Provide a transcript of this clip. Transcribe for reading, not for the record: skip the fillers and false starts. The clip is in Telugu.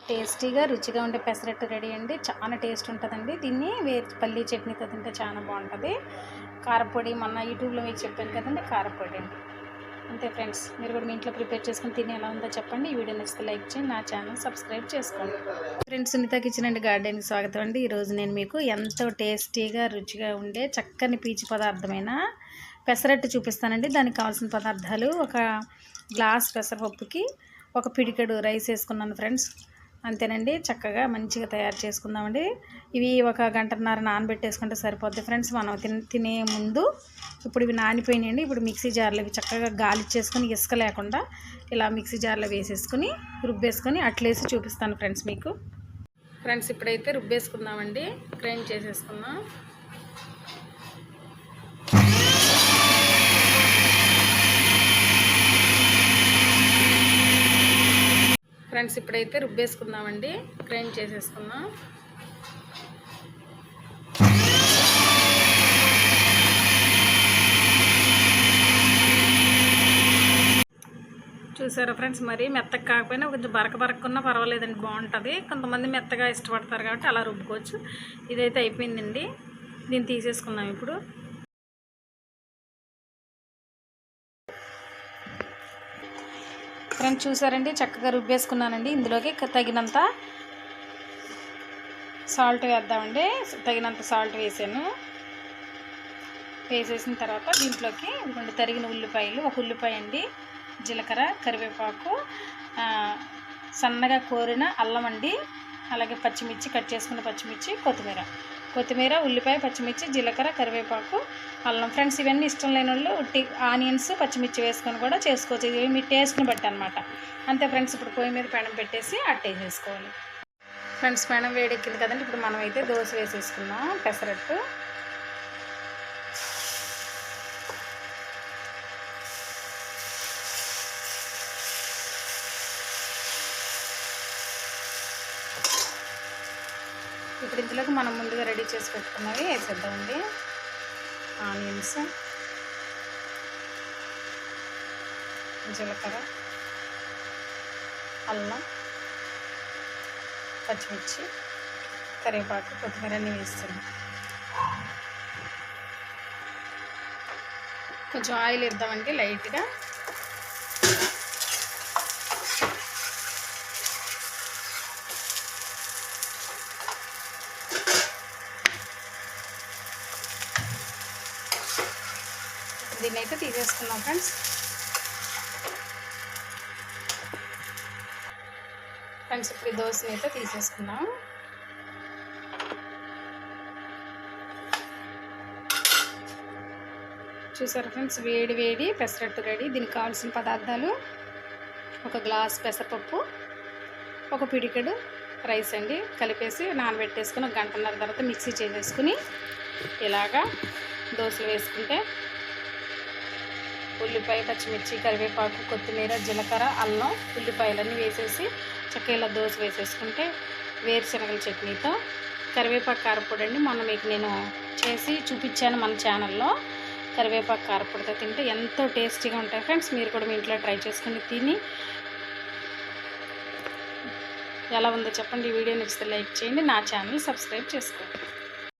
టేస్టీగా రుచిగా ఉండే పెసరట్టు రెడీ అండి. చాలా టేస్ట్ ఉంటుందండి. దీన్ని పల్లీ చట్నీతో తింటే చాలా బాగుంటుంది. కారపొడి మొన్న యూట్యూబ్లో మీకు చెప్పాను కదండి, కారపొడి అండి. అంతే ఫ్రెండ్స్, మీరు కూడా మీ ఇంట్లో ప్రిపేర్ చేసుకుని తిని ఎలా ఉందో చెప్పండి. ఈ వీడియో నచ్చితే లైక్ చేయండి, నా ఛానల్ సబ్స్క్రైబ్ చేసుకోండి. ఫ్రెండ్స్, సునీత కిచెన్ అండ్ గార్డెన్కి స్వాగతం అండి. ఈరోజు నేను మీకు ఎంతో టేస్టీగా రుచిగా ఉండే చక్కని పీచు పదార్థమైన పెసరట్టు చూపిస్తానండి. దానికి కావాల్సిన పదార్థాలు: ఒక గ్లాస్ పెసరపప్పుకి ఒక పిడికెడు రైస్ వేసుకున్నాను ఫ్రెండ్స్. అంతేనండి, చక్కగా మంచిగా తయారు చేసుకుందామండి. ఇవి ఒక గంటన్నర నానబెట్టేసుకుంటే సరిపోద్ది ఫ్రెండ్స్. మనం తినే ముందు ఇప్పుడు ఇవి నానిపోయినాయండి. ఇప్పుడు మిక్సీ జార్లో ఇవి చక్కగా గాలిచ్చేసుకొని ఇసుక లేకుండా ఇలా మిక్సీ జార్లో వేసేసుకుని రుబ్బేసుకొని అట్లేసి చూపిస్తాను ఫ్రెండ్స్ మీకు. ఫ్రెండ్స్, ఇప్పుడైతే రుబ్బేసుకుందామండి, గ్రైండ్ చేసేసుకుందాం. ఫ్రెండ్స్, ఇప్పుడైతే రుబ్బేసుకుందామండి, గ్రైండ్ చేసేసుకుందాం. చూసారా ఫ్రెండ్స్, మరి మెత్తగా కాకపోయినా కొంచెం బరకబరక్కున్నా పర్వాలేదండి, బాగుంటుంది. కొంతమంది మెత్తగా ఇష్టపడతారు కాబట్టి అలా రుబ్బుకోవచ్చు. ఇదైతే అయిపోయిందండి, దీన్ని తీసేసుకుందాం ఇప్పుడు. ఫ్రెండ్స్, చూసారండి, చక్కగా రుబ్బేసుకున్నానండి. ఇందులోకి తగినంత సాల్ట్ వేద్దామండి. తగినంత సాల్ట్ వేసాను. వేసేసిన తర్వాత దీంట్లోకి ఇదిగోండి తరిగిన ఉల్లిపాయలు, ఒక ఉల్లిపాయ అండి, జీలకర్ర, కరివేపాకు, సన్నగా కోరిన అల్లం అండి, అలాగే పచ్చిమిర్చి, కట్ చేసుకున్న పచ్చిమిర్చి, కొత్తిమీర, ఉల్లిపాయ, పచ్చిమిర్చి, జీలకర్ర, కరివేపాకు, అల్లం. ఫ్రెండ్స్, ఇవన్నీ ఇష్టం లేని వాళ్ళు ఆనియన్స్, పచ్చిమిర్చి వేసుకొని కూడా చేసుకోవచ్చు. ఇవి మీ టేస్ట్ని బట్టి అనమాట. అంతే ఫ్రెండ్స్, ఇప్పుడు పొయ్యి మీద పెనం పెట్టేసి అట్టేసేసుకోవాలి. ఫ్రెండ్స్, పెనం వేడెక్కింది కదండి. ఇప్పుడు మనం అయితే దోశ వేసేసుకుందాం, పెసరట్టు. ఇప్పుడు ఇందులోకి మనం ముందుగా రెడీ చేసి పెట్టుకున్నవి వేసేద్దామండి. ఆనియన్స్, జీలకర్ర, అల్లం, పచ్చిమిర్చి, కరివేపాకు, కొత్తిమీర అన్నీ వేస్తున్నాం. కొంచెం ఆయిల్ వేద్దామండి లైట్గా. దీన్ని అయితే తీసేసుకున్నాం ఫ్రెండ్స్. ఇప్పుడు ఈ దోశని అయితే తీసేసుకున్నాం. చూసారా ఫ్రెండ్స్, వేడి వేడి పెసరట్టు రెడీ. దీనికి కావాల్సిన పదార్థాలు: ఒక గ్లాస్ పెసరపప్పు, ఒక పిడికెడు రైస్ అండి, కలిపేసి నానబెట్టేసుకుని ఒక గంటన్నర తర్వాత మిక్సీ చేసేసుకుని ఇలాగా దోశలు వేసుకుంటే ఉల్లిపాయ, పచ్చిమిర్చి, కరివేపాకు, కొత్తిమీర, జీలకర్ర, అల్లం, ఉల్లిపాయలన్నీ వేసేసి చక్కగా ఇలా దోశ వేసేసుకుంటే వేరుశనగల చట్నీతో, కరివేపాకు కారపొడి అండి, మొన్న మీకు నేను చేసి చూపించాను మన ఛానల్లో. కరివేపాకు కారపొడితో తింటే ఎంతో టేస్టీగా ఉంటాయి ఫ్రెండ్స్. మీరు కూడా మీ ఇంట్లో ట్రై చేసుకుని తిని ఎలా ఉందో చెప్పండి. ఈ వీడియో నచ్చితే లైక్ చేయండి, నా ఛానల్ సబ్స్క్రైబ్ చేసుకోండి.